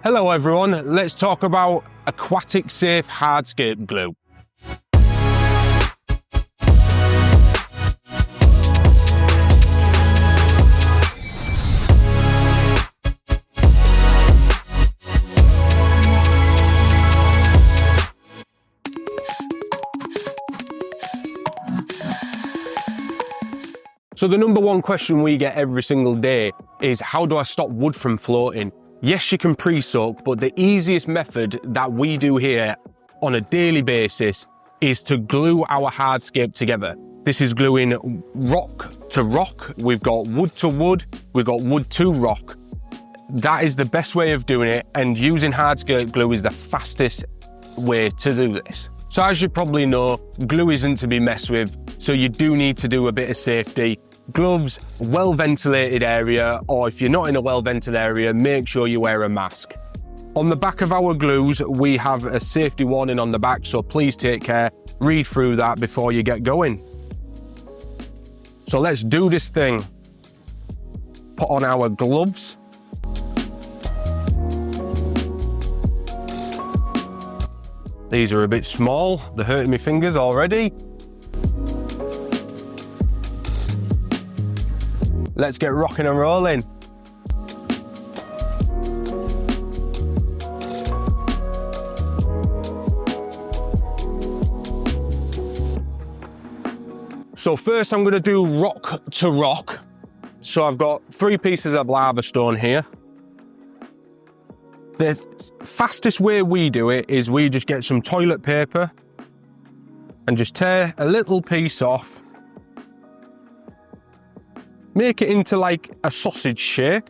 Hello everyone, let's talk about Aquatics-Safe Hardscape glue. So the number one question we get every single day is, how do I stop wood from floating? Yes, you can pre-soak, but the easiest method that we do here on a daily basis is to glue our hardscape together. This is gluing rock to rock. We've got wood to wood. We've got wood to rock. That is the best way of doing it, and using hardscape glue is the fastest way to do this. So as you probably know, glue isn't to be messed with, so you do need to do a bit of safety. Gloves, well-ventilated area, or if you're not in a well-ventilated area, make sure you wear a mask. On the back of our glues, we have a safety warning on the back, so please take care. Read through that before you get going. So let's do this thing. Put on our gloves. These are a bit small, they're hurting my fingers already. Let's get rocking and rolling. So first I'm going to do rock to rock. So I've got 3 pieces of lava stone here. The fastest way we do it is we just get some toilet paper and just tear a little piece off. Make it into like a sausage shape.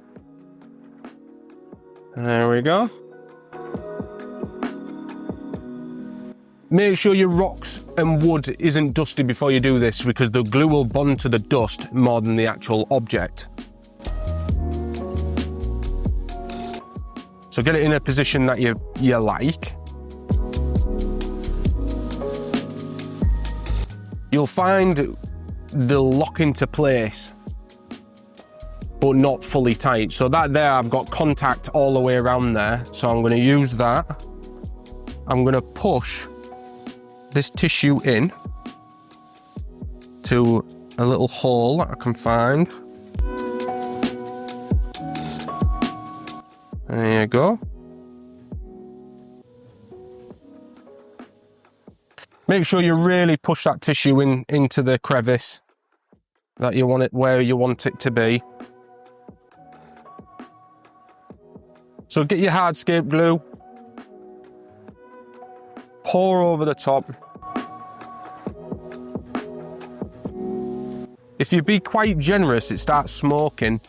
There we go. Make sure your rocks and wood isn't dusty before you do this, because the glue will bond to the dust more than the actual object. So get it in a position that you like. You'll find they'll lock into place, but not fully tight. So that there, I've got contact all the way around there. So I'm going to use that. I'm going to push this tissue in to a little hole that I can find. There you go. Make sure you really push that tissue into the crevice that you want it, where you want it to be. So get your hardscape glue, pour over the top. If you be quite generous, it starts smoking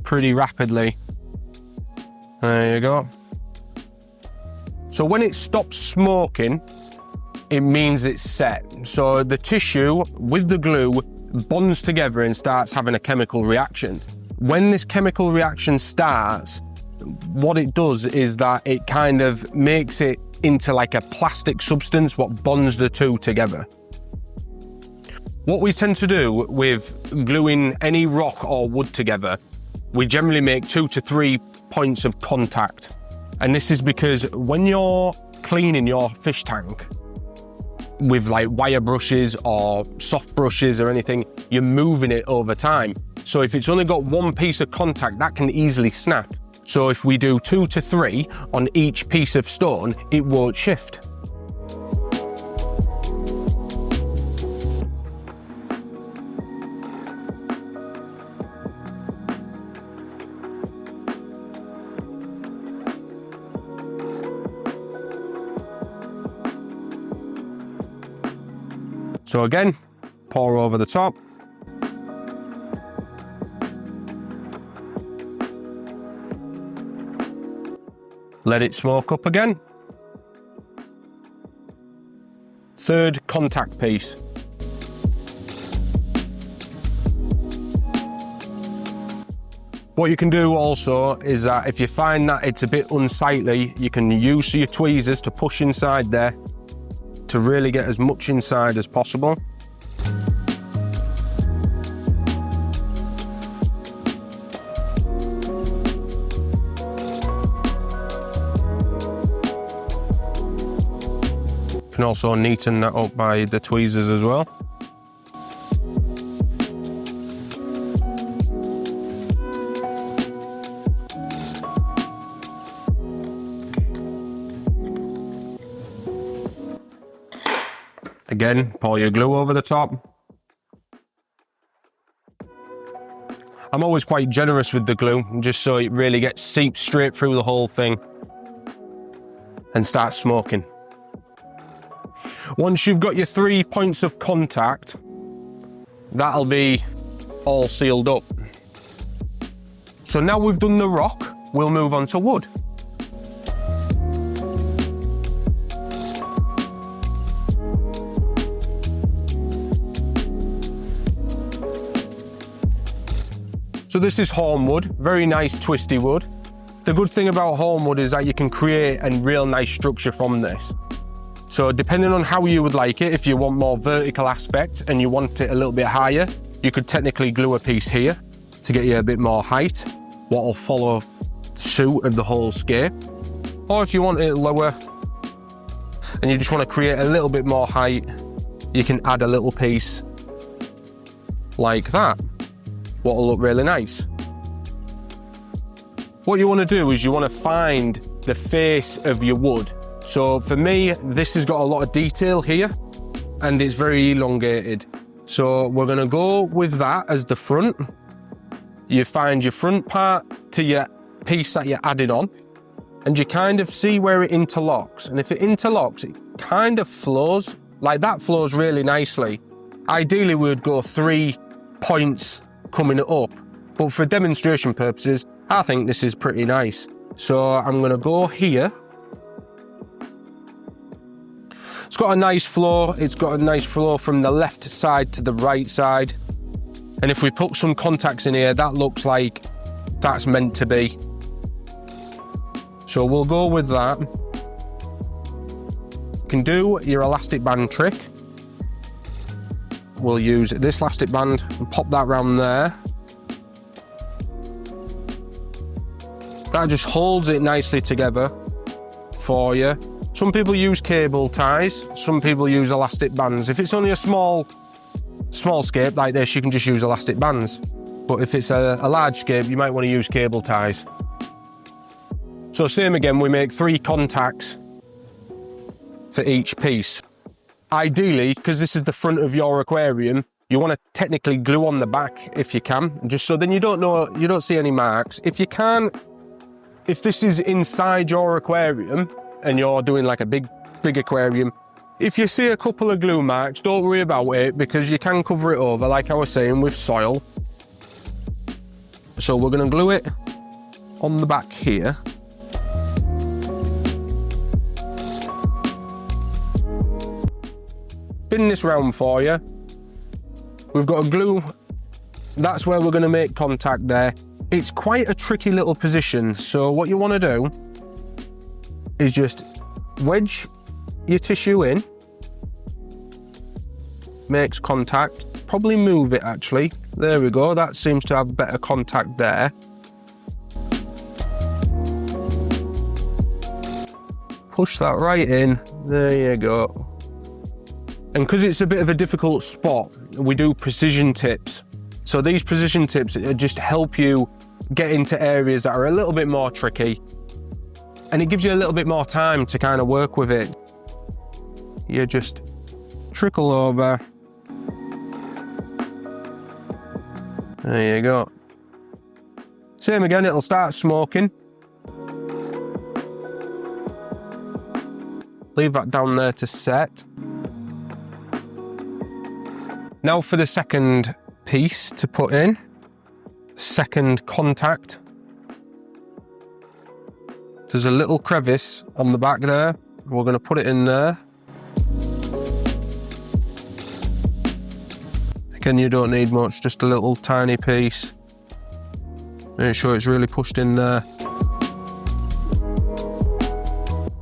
pretty rapidly. There you go. So when it stops smoking, it means it's set. So the tissue with the glue bonds together and starts having a chemical reaction. When this chemical reaction starts, what it does is that it kind of makes it into like a plastic substance, what bonds the two together. What we tend to do with gluing any rock or wood together, we generally make 2 to 3 points of contact. And this is because when you're cleaning your fish tank with like wire brushes or soft brushes or anything, you're moving it over time. So if it's only got 1 piece of contact, that can easily snap. So if we do 2 to 3 on each piece of stone, it won't shift. So again, pour over the top. Let it smoke up again. 3rd contact piece. What you can do also is that if you find that it's a bit unsightly, you can use your tweezers to push inside there to really get as much inside as possible. can also neaten that up by the tweezers as well. Again, pour your glue over the top. I'm always quite generous with the glue, just so it really gets seeped straight through the whole thing and starts smoking. Once you've got your 3 points of contact, that'll be all sealed up. So now we've done the rock, we'll move on to wood. So this is hornwood, very nice twisty wood. The good thing about hornwood is that you can create a real nice structure from this. So depending on how you would like it, if you want more vertical aspect and you want it a little bit higher, you could technically glue a piece here to get you a bit more height, what will follow suit of the whole scape. Or if you want it lower and you just want to create a little bit more height, you can add a little piece like that. What will look really nice. What you want to do is you want to find the face of your wood. So for me, this has got a lot of detail here and it's very elongated. So we're going to go with that as the front. You find your front part to your piece that you're adding on and you kind of see where it interlocks. And if it interlocks, it kind of flows. Like that flows really nicely. Ideally, we would go 3 points coming up, but for demonstration purposes, I think this is pretty nice. So I'm going to go here. It's got a nice flow. It's got a nice flow from the left side to the right side. And if we put some contacts in here, that looks like that's meant to be. So we'll go with that. You can do your elastic band trick. We'll use this elastic band and pop that round there. That just holds it nicely together for you. Some people use cable ties, some people use elastic bands. If it's only a small scape like this, you can just use elastic bands. But if it's a large scape, you might want to use cable ties. So same again, we make 3 contacts for each piece. Ideally, because this is the front of your aquarium, you want to technically glue on the back if you can, just so then you don't see any marks. If you can, if this is inside your aquarium and you're doing like a big aquarium, if you see a couple of glue marks, don't worry about it because you can cover it over, like I was saying, with soil. So we're going to glue it on the back here. Spin this round for you. We've got a glue, that's where we're going to make contact there. It's quite a tricky little position, so what you want to do is just wedge your tissue in, makes contact, probably move it actually. There we go, that seems to have better contact there. Push that right in, there you go. And because it's a bit of a difficult spot, we do precision tips. So these precision tips just help you get into areas that are a little bit more tricky. And it gives you a little bit more time to kind of work with it. You just trickle over. There you go. Same again, it'll start smoking. Leave that down there to set. Now for the second piece to put in, second contact. There's a little crevice on the back there. We're going to put it in there. Again, you don't need much, just a little tiny piece. Make sure it's really pushed in there.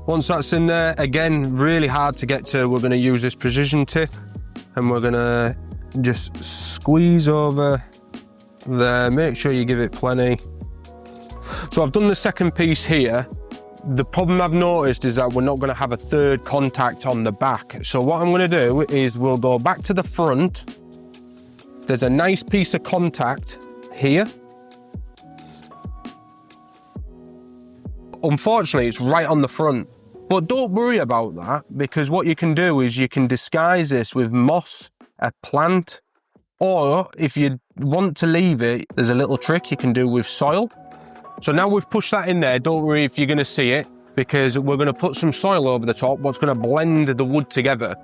Once that's in there, again, really hard to get to, we're going to use this precision tip and we're going to just squeeze over there. Make sure you give it plenty. So I've done the second piece here. The problem I've noticed is that we're not going to have a third contact on the back. So what I'm going to do is we'll go back to the front. There's a nice piece of contact here. Unfortunately, it's right on the front. But don't worry about that, because what you can do is you can disguise this with moss, a plant, or if you want to leave it, there's a little trick you can do with soil. So now we've pushed that in there, don't worry if you're going to see it, because we're going to put some soil over the top, what's going to blend the wood together.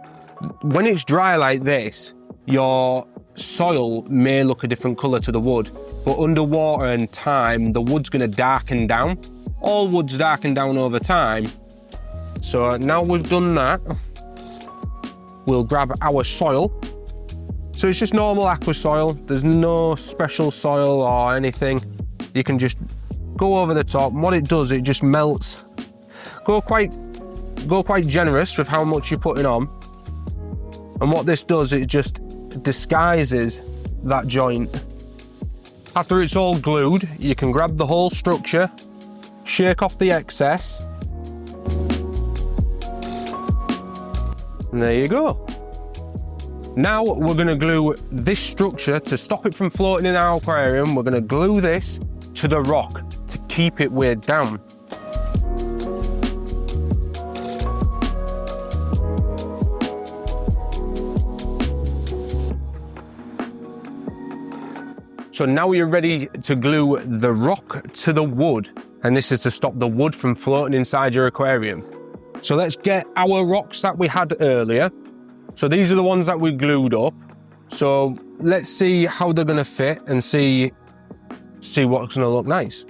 When it's dry like this, your soil may look a different colour to the wood, but under water and time, the wood's going to darken down. All wood's darken down over time. So now we've done that, we'll grab our soil. So it's just normal aqua soil. There's no special soil or anything. You can just go over the top, and what it does, it just melts. Go quite generous with how much you're putting on. And what this does, it just disguises that joint. After it's all glued, you can grab the whole structure, shake off the excess, and there you go. Now we're going to glue this structure to stop it from floating in our aquarium. We're going to glue this to the rock to keep it weighed down. So now you're ready to glue the rock to the wood, and this is to stop the wood from floating inside your aquarium. So let's get our rocks that we had earlier. So these are the ones that we glued up. So let's see how they're gonna fit and see what's gonna look nice.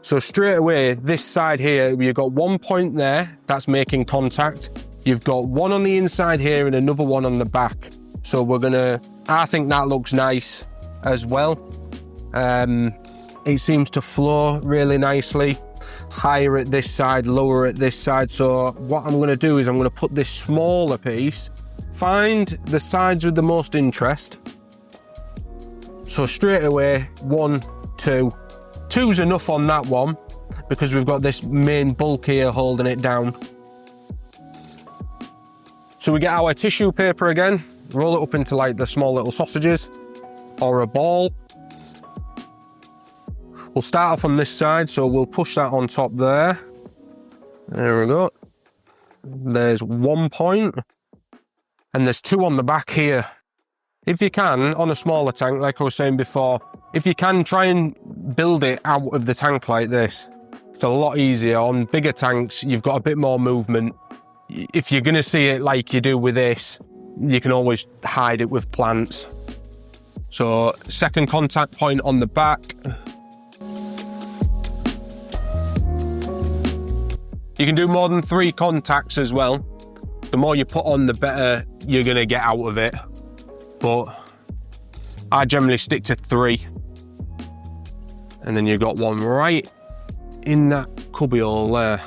So straight away, this side here, you've got one point there that's making contact. You've got one on the inside here and another one on the back. So I think that looks nice as well. It seems to flow really nicely. Higher at this side, lower at this side. So what I'm gonna do is I'm gonna put this smaller piece, find the sides with the most interest. So straight away, 1, 2. 2's enough on that one because we've got this main bulk here holding it down. So we get our tissue paper again, roll it up into like the small little sausages or a ball. We'll start off on this side, so we'll push that on top there. There we go. There's 1 point, and there's 2 on the back here. If you can, on a smaller tank, like I was saying before, if you can, try and build it out of the tank like this. It's a lot easier. On bigger tanks, you've got a bit more movement. If you're gonna see it like you do with this, you can always hide it with plants. So, second contact point on the back. You can do more than 3 contacts as well. The more you put on, the better you're gonna get out of it. But I generally stick to 3. And then you've got one right in that cubbyhole there.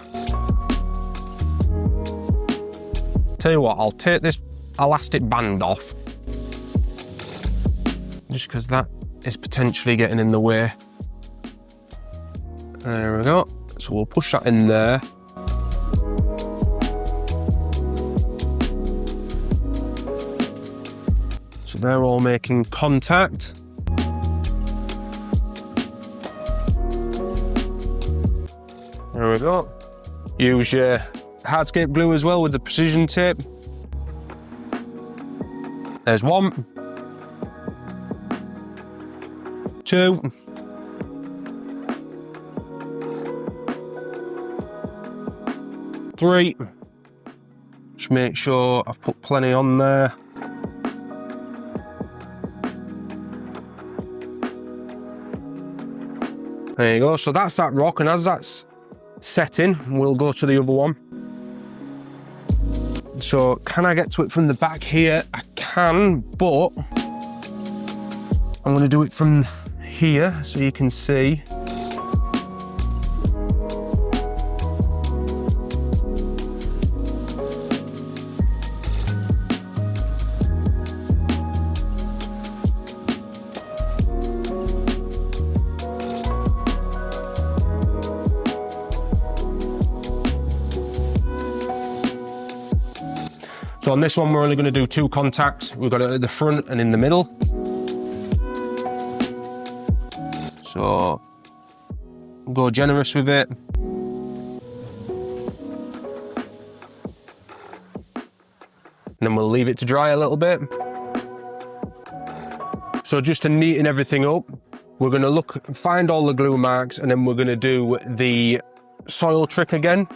Tell you what, I'll take this elastic band off. Just because that is potentially getting in the way. There we go. So we'll push that in there. So they're all making contact. There we go. Use your Hardscape glue as well with the precision tape. There's 1, 2, 3. Just make sure I've put plenty on there. There you go, so that's that rock, and as that's setting, we'll go to the other one. So, can I get to it from the back here? I can, but I'm gonna do it from here so you can see. So on this one, we're only going to do 2 contacts. We've got it at the front and in the middle. So go generous with it. And then we'll leave it to dry a little bit. So just to neaten everything up, we're going to find all the glue marks, and then we're going to do the soil trick again.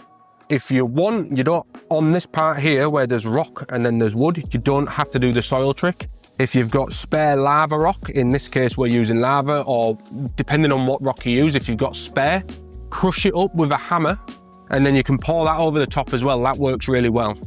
If you want, you don't, on this part here where there's rock and then there's wood, you don't have to do the soil trick. If you've got spare lava rock, in this case we're using lava, or depending on what rock you use, if you've got spare, crush it up with a hammer, and then you can pour that over the top as well. That works really well.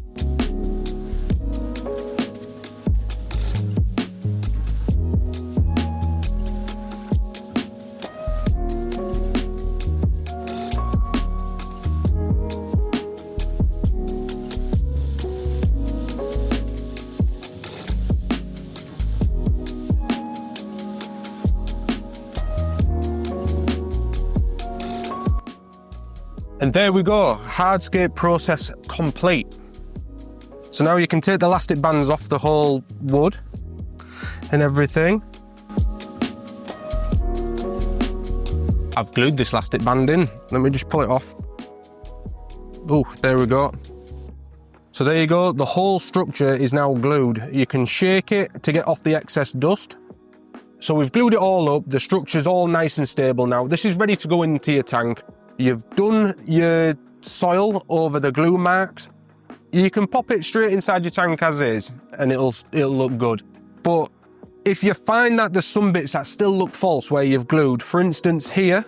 And there we go, hardscape process complete. So now you can take the elastic bands off the whole wood and everything. I've glued this elastic band in. Let me just pull it off. Oh, there we go. So there you go, the whole structure is now glued. You can shake it to get off the excess dust. So we've glued it all up, the structure's all nice and stable now. This is ready to go into your tank. You've done your soil over the glue marks. You can pop it straight inside your tank as is, and it'll look good. But if you find that there's some bits that still look false where you've glued, for instance here,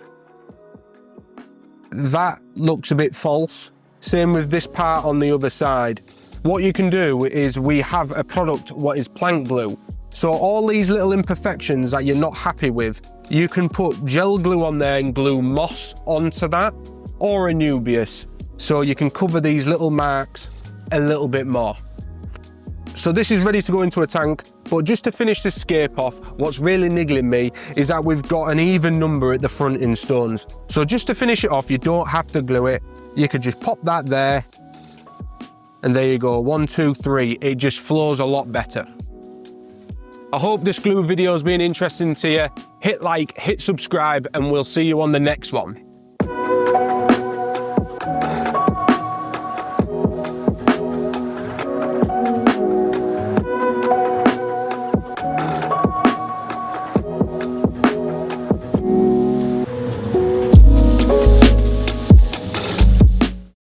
that looks a bit false. Same with this part on the other side. What you can do is we have a product, what is plank glue. So all these little imperfections that you're not happy with, you can put gel glue on there and glue moss onto that, or a Nubius. So you can cover these little marks a little bit more. So this is ready to go into a tank, but just to finish this scape off, what's really niggling me is that we've got an even number at the front in stones. So just to finish it off, you don't have to glue it. You could just pop that there, and there you go, 1, 2, 3. It just flows a lot better. I hope this glue video has been interesting to you. Hit like, hit subscribe, and we'll see you on the next one.